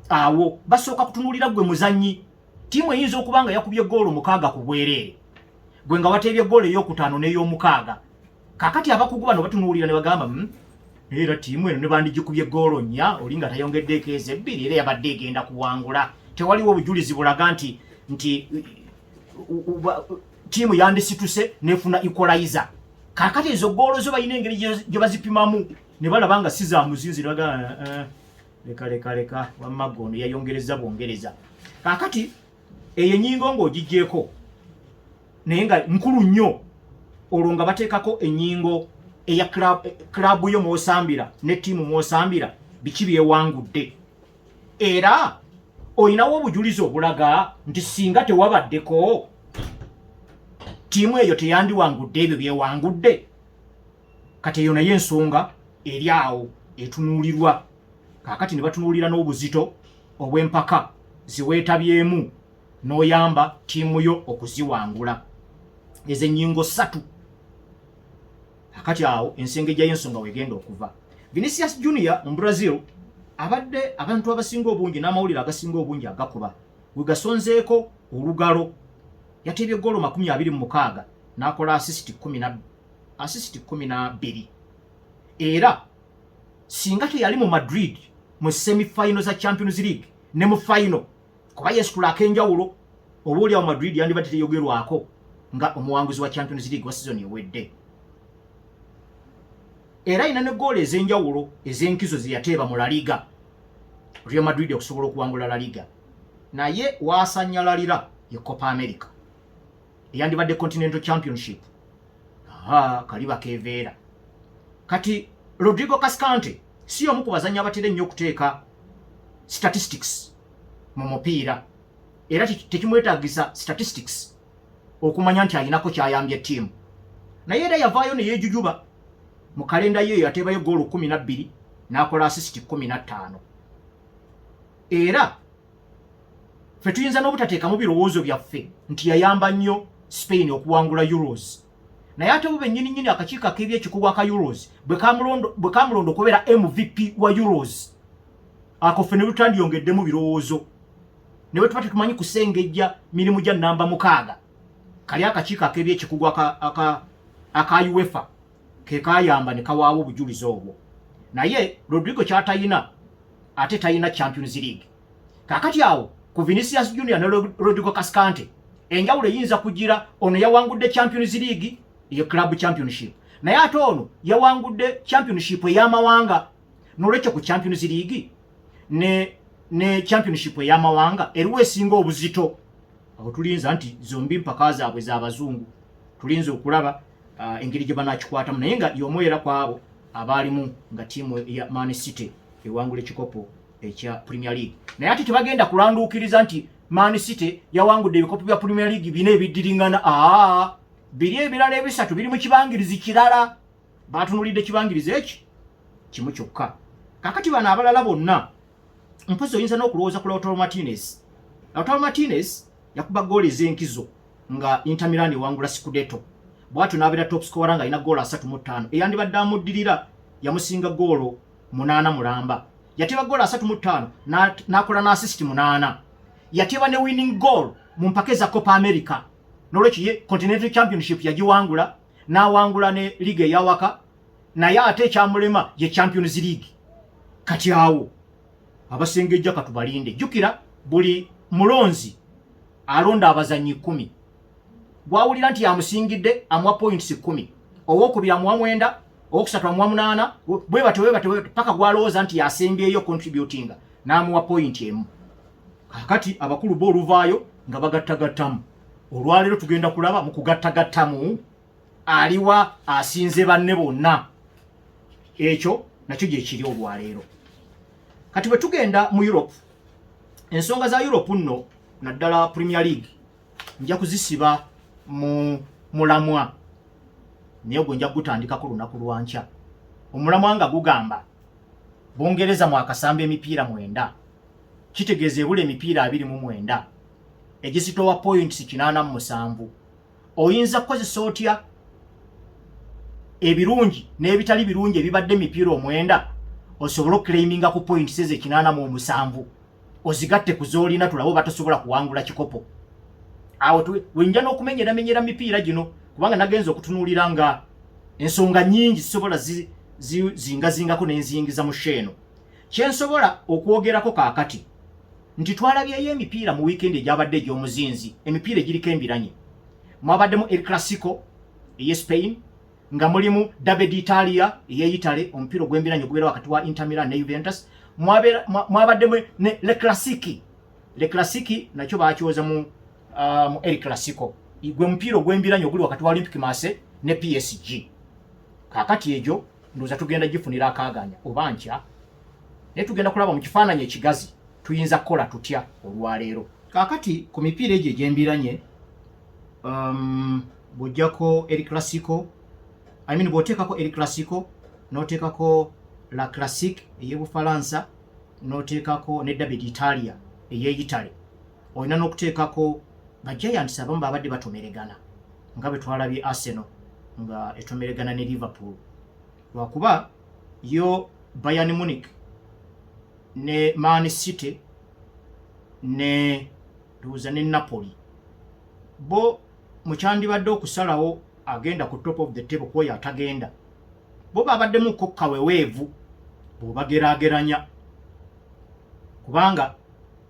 Awo basooka kutunuulira gwe muzannyi. Ttiimu eyinza okuba nga yakubye ggoolo 6 ku bwereere. Gwe nga wateebye ggoolo ey'okutaano n'ey'omukaaga. Kaakati abakugu bano batunuulira ne bagamba era ttiimu eno ne bandigikubye ggoolo 4 oli nga tayongeddeeko ezo 2 era yabadde egenda kuwangula. Tewaliwo obujulizi bulaga nti ttiimu yandisituse nefuna equalizer. Kaakati ezo ggoolo zo balina engeri gye bazipimamu ne balaba nga si za muzinzi baga leka wamma gono yayongereza bwongereza. Kaakati eyo ennyingo ng'ogiggyeko naye nga nkulu nnyo olwo nga bateekako ennyingo eya club yo mw'osambira ne ttiimu mw'osambira biki byewangudde. Era oyinawo obujulizi obulaga nti singa tewabaddeko ttiimu eyo teyandiwangudde ebyo byewangudde. Kati eyo naye ensonga eri awo etunuulirwa. Kaakati ne batunuulira n'obuzito obw'empaka ziweetabyemu n'oyamba ttiimu yo okuziwangula. Ezo ennyingo 3. Kaakati awo ensengejja y'ensonga wegenda okuva. Vinicius Junior mu Brazil abadde abantu abasinga obungi n'amawulire agasinga obungi agakuba we gasonzeeko olugalo. Yateebye ggoolo 26 n'akola assist 12. Era singa teyali mu Madrid mu semi-final za Champions League ne mu final kuba yesitula ak'enjawulo oba oli awo Madrid yandibadde teyogerwako nga omuwanguzi wa Champions League wa season ewedde. Era ina ne ggoolo ez'enjawulo ez'enkizo ze yateeba mu La Liga Real Madrid okusobola okuwangula La Liga. Naye waasanyalira ye Copa America eyandibadde Continental Championship. Kaliba keveera. Kati Rodrigo Cascante si omu ku bazannyi abatera ennyo okuteeka statistics mu mupiira. Era tekimwetaagisa statistics okumanya nti alinako kyayambye ttiimu. Naye era yavaayo ne yeejujuba. Mu kalenda ye yateebayo ggoolo 12 n'akola assist 15. Era ffe tuyinza n'obutateekamu birowoozo byaffe nti yayamba nnyo Spain okuwangula Euros. Naye ate bo bennyini akakiiko ak'ebyekikugu aka Euros bwe kamulondo okubeera MVP wa Euros. Ako ffe ne butandiyongeddemu birowoozo. Ne bwe tuba tetumanyi kusengejja mirimu gya nnamba 6. Kali akakiiko ak'ebyekikugu aka UEFA ke kayamba ne kawaawo obujulizi obwo. Naye Rodrigo kyatayina ate tayina Champions League. Kaakati awo ku Vinicius Junior ne Rodrigo Cascante enjawulo eyinza kugira ono yawangudde Champions League ye Club Championship. Naye ate ono yawangudde Championship ey'amawanga. N'olwekyo ku Champions League ne Championship ey'amawanga eriwo esinga obuzito. Awo tulinza nti zombi mpaka zaabwe z'abazungu. Tulinza okulaba engeri gye banaakikwatamu naye nga y'omu era kwabo abaalimu nga ttiimu ya Man City ewangula ekikopo ekya Premier League. Naye ate tebagenda kulanduukiriza nti Man City yawangudde ebikopo bya Premier League 4 ebiddiringana. Biri ebirala ebisatu biri mu kibangirizi kirala. Batunulidde kibangirizi eki kimu kyokka. Kaakati bano abalala bonna mpozi oyinza n'okulowooza ku Lautaro Martinez yakuba ggoolo ez'enkizo nga Inter Milan ewangula Scudetto bwatu n'abeera top scorer nga alina goolo 35 eyandibadde amuddirira yamusinga goolo 8 mulamba yateba goolo 35 n'akola n'assist 8 yateba ne winning goal mu mpaka za Copa America n'olwekyo ye Continental Championship yagiwangula n'awangula ne liga eyawaka naye ate ekyamulema ye Champions League kati awo abasengejja katubalinde jjukira buli mulonzi alonda abazanyi 10 bwawulira nti yamusingidde amuwa points 10 owokubira amuwa 9 owokusatu amuwa 8 bwe batyo paka gwalowooza nti yasembyeyo contributing n'amuwa point emu kakati abakulu booluvaayo nga bagattagattamu olwaleero tugenda kulaba mu kugattagattamu aliwa asinze banne bonna ekyo nakyo gye kiri olwaleero kati bwe tugenda mu Europe ensonga za Europe nno naddala Premier League nja kuzisiba mu mulamwa naye gwe nja gutandikako lunaku lwankya omulamwa nga gugamba Bungereza mwakasamba emipiira 9 kitegeeza ebula emipiira 29 egisitowa points 87 oyinza kukozesa otya ebirungi n'ebitali birungi ebibadde emipiira 9 osobola okclaiminga ku points eze 87 ozigatte kuzoolina tulabo batosobola kuwangula kikopo awo wenja n'okumenyeramenyera mipiira gino kubanga nagenza okutunuulira nga ensonga nyingi zisobola zingazingako n'enzingiza mu sheeno kyensobola okwogerako kaakati nti twalabyeyo emipiira mu weekend egyabadde egy'omuzinzi emipiira egiriko embiranye mwabaddemu El Clasico eye Spain nga mulimu Derby d'Italia eye Italy omupiira ogw'embiranye ogubeera wakati wa Inter Milan ne Juventus mwabaddemu ne Le Clasique nakyo baakyoza mu El Clasico gwe mupiira ogw'embiranye oguli wakati wa Olympique Marseille ne PSG kaakati egyo ndowooza tugenda gifunira akaaganya oba nkya naye tugenda kulaba mu kifaananyi ekigazi tuyinza kukola tutya olwaleero kaakati ku mipiira egyo egy'embiranye bw'ojjako El Clasico bw'oteekako El Clasico n'oteekako La Classique ey'Obufalansa n'oteekako ne Derby d'Italia ey'e Italy olina n'okuteekako Giants abamu babadde batomeregana nga bwe twalabye Arsenal nga etomeregana ne Liverpool lwakuba yo Bayern Munich ne Man City ne ndowooza ne Napoli bo mukyandibadde okusalawo agenda ku top of the table kwoyo atagenda bo babaddemu ko kaweweevu bw'obageraageranya kubanga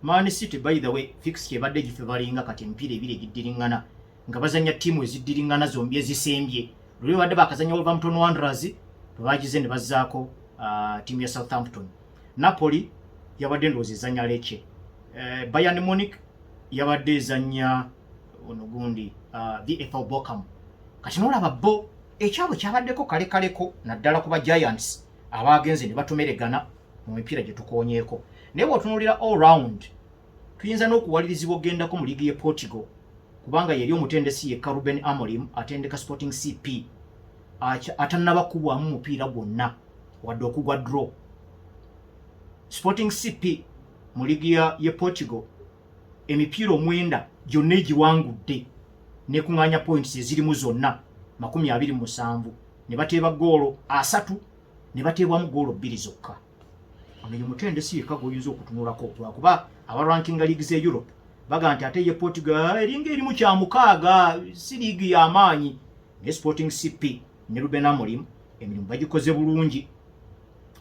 Man City by the way fix ebadde gifevalinga kati emipiira ebiri egiddiringana nga bazanya ttiimu eziddiringana zombi ezisembye luli badde bakazanya Wolverhampton Wanderers bagize ne bazzaako ttiimu ya Southampton. Napoli yabadde ndowooza ezanya Lecce, Bayern Munich yabadde ezanya ono gundi VfL Bochum. Kati n'olaba bo ekyabo kyabaddeko kalekaleko naddala kuba Giants abagenze ne batomeregana mu mipiira gye tukoonyeeko. Naye bw'otunuulira all round tuyinza n'okuwalirizibwa ogendako mu liigi y'e Portugal kubanga yeri omutendesi yekka Ruben Amorim atendeka Sporting CP atannaba kubwamu mupiira gwonna wadde okugwa draw. Sporting CP mu liigi y'e Portugal emipiira 9 gyonna egiwangudde nekuŋŋaanya points ezirimu zonna 27 ne bateeba goolo 3 ne bateebwamu goolo 2 zokka. Oyo mutendesi yekka gw'oyinza okutunulako lwakuba aba ranking league z'e Europe baga nti ate ye Portugal eringa erimu kya 6 si liigi y'amaanyi. Ne Sporting CP ne Ruben Amorim emirimu bagikoze bulungi,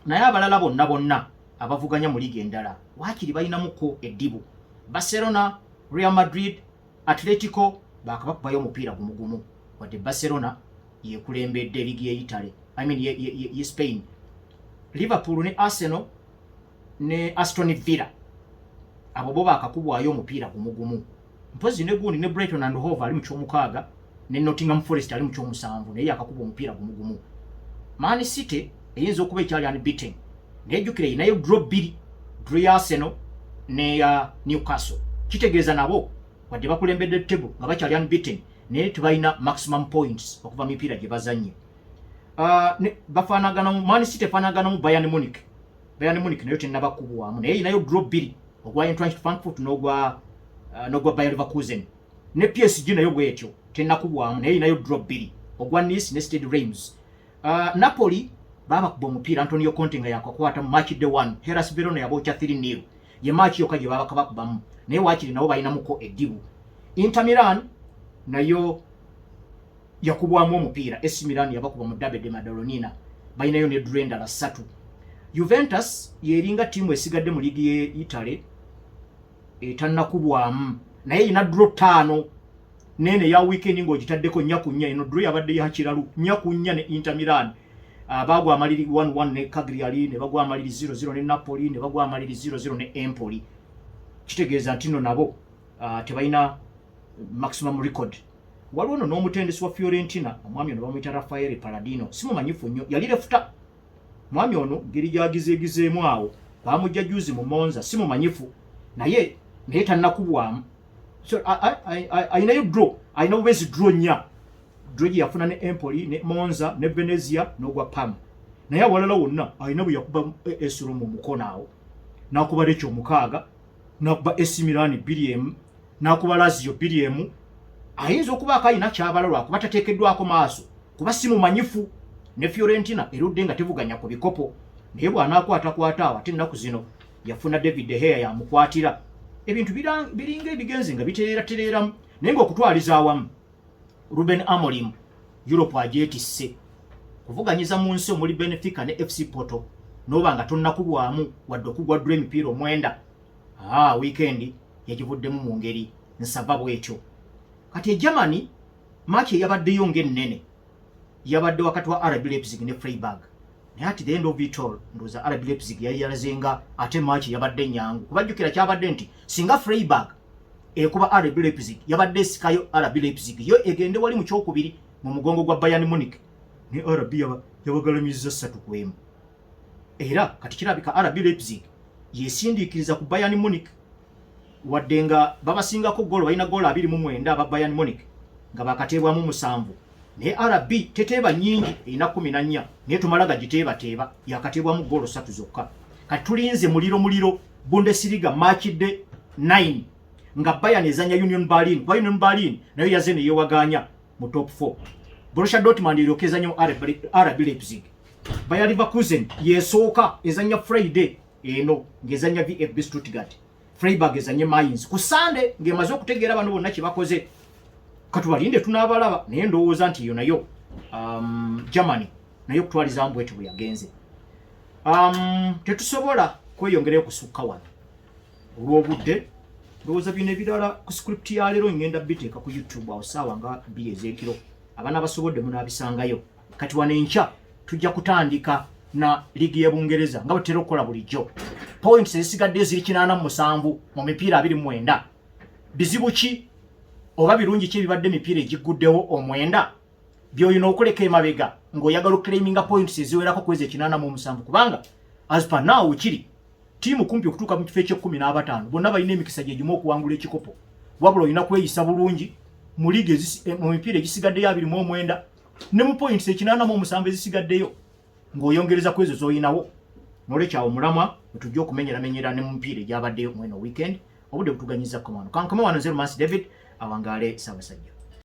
naye abalala bonna abavuganya mu liigi endala waakiri balinamuko eddibu. Barcelona, Real Madrid, Atletico bakabakubayo omupiira gumugumu wadde Barcelona yekulembedde liigi ye Italy, ye Spain. Liverpool ne Arsenal ne Aston Villa abo bo bakakubwayo omupiira gumugumu. Mpozi ne gundi ne Brighton and Hove ali mu ky'omukaaga ne Nottingham Forest ali mu ky'omusanvu naye akakuba omupiira gumugumu. Man City eyinza okuba ekyali unbeaten nejjukire nayo draw 2 ya Arsenal ne ya Newcastle. Kitegeeza nabo wadde bakulembedde table nga bakyali unbeaten naye tebalina maximum points okuva mu mipiira gye bazannye. Bafaanagana mu Man City efaanagana mu Bayern Munich. Bayern Munich nayo tennabakubwamu naye nayo draw 2 ogwa Eintracht Frankfurt n'ogwa Bayer Leverkusen. Ne PSG nayo bwetyo tennakubwamu naye nayo draw 2 ogwa Nice ne Stade Reims. Napoli baba kuba omupiira Antonio Conte nga yakakwata mu match day 1 Hellas Verona yabokya 3-0 ye match yokka gye baba kabakubamu naye wakiri nabo balinamuko eddibu. Inter Milan nayo yakubwamu omupiira AC Milan yabakuba mu Derby de Madonnina balinayo ne Durenda la 3. Juventus yeringa timu esigadde mu ligi ye Italy etannakubwamu naye ina draw 5 nene ya weekend ng'ogitaddeko nyakunya eno draw yabadde ya kiralu nyakunya ne Inter Milan. Bagwa amaliri 1-1 ne Cagliari ne bagwa amaliri 0-0 ne Napoli ne bagwa amaliri 0-0 ne Empoli. Kitegeeza nti no nabo tebalina maximum record. Waliwo no n'omutendesi wa Fiorentina omwami ono bamuyita Raffaele Palladino simumanyifu nnyo yali refuta mwami ono ngeri gyagizeegizeemu awo bamujja juzi mu Monza simumanyifu naye tannakubwamu. So ayinayo draw ayina bubezi draw nya draw yafuna ne Empoli ne Monza ne Venezia n'ogwa Parma naye awalala wonna ayina bwe yakuba AS Roma mu mukono awo n'akuba Lecce omukaaga n'akuba AC Milan BDM n'akuba Lazio BDM ayinza okuba akayina kyabalalwa kuba tateekeddwako maaso kuba simumanyifu ne Fiorentina erudde nga tevuganya ku bikopo naye bw'anaakwatakwata awo ate ennaku zino yafuna David De Gea yamukwatira ebintu biringa ebigenze nga bitereeratereeramu naye ng'okutwaliza awamu Ruben Amorim Europe agyetisse kuvuganyiza mu nsi omuli Benfica ne FC Porto n'oba nga tonnakubwamu wadde okugwaddwa emipiira 9 weekend yagivuddemu mu ngeri nsava bw'etyo. Kati Germany match yabaddeyo ng'ennene yabadde wakati wa RB Leipzig ne Freiburg naye at the end of it all ndoza RB Leipzig yali yalazenga ate match yabadde nyangu kubajjukira kyabadde nti singa Freiburg ekuba RB Leipzig yabadde sikayo RB Leipzig yo egende wali mu kyokubiri mu mugongo gwa Bayern Munich ne RB yabagalamiza 3-1 era kati kirabika RB Leipzig yesindiikiriza ku Bayern Munich wadde nga babasingako golo balina golo 29 aba Bayern Munich nga bakateebwamu 7 naye RB teteeba nyingi erina 14 naye tumalaga giteeba yakateebwamu golo 3 zokka. Kati tulinze muliro Bundesliga match day 9 nga Bayern ezanya Union Berlin nayo yaze ne yewaganya mu top 4. Borussia Dortmund irokezanyo RB Leipzig. Bayer Leverkusen yesooka ezanya Friday eno ngezanya VfB Stuttgart. Freiburg ezanye Mainz ku Sunday ngemaze okutegeera bano bonna kye bakoze. Katubalinde tunaabalaba naye ndowooza nti yo nayo Germany nayo kutwaliza mbwetu bwe yagenze. Tetusobola kweyongerayo kusukka wano olw'obudde ndowooza bino ebirala ku script ya leero ngenda biteeka ku YouTube awo ssaawa nga 2 ez'ekiro abaana basobodde munaabisangayo. Kati wano enkya tujja kutandika na ligi y'e Bungereza nga bwe okukola bulijjo. Points ezisigadde ziri 87 mu mipiira 29. Bizibu ki oba birungi ki ebibadde emipiira egiguddewo 9 by'olina okuleka emabega ng'oyagala okclaiminga points eziwerako kwezi 87 kubanga as per now kiri tiimu kumpi okutuuka mu kifo eky'15 bonna balina emikisa gye gimu okuwangula ekikopo wabula olina kweyisa bulungi mu ligi mu mipiira egisigaddeyo 29 ne mu points 87 ezisigaddeyo ng'oyongereza ku ezo z'olinawo n'olwekyawo mulamwa tujja okumenyeramenyera ne mu mipiira egyabaddeyo mweno weekend obudde butuganyiza komano kankome wano 0 David awangaale Ssaabasajja.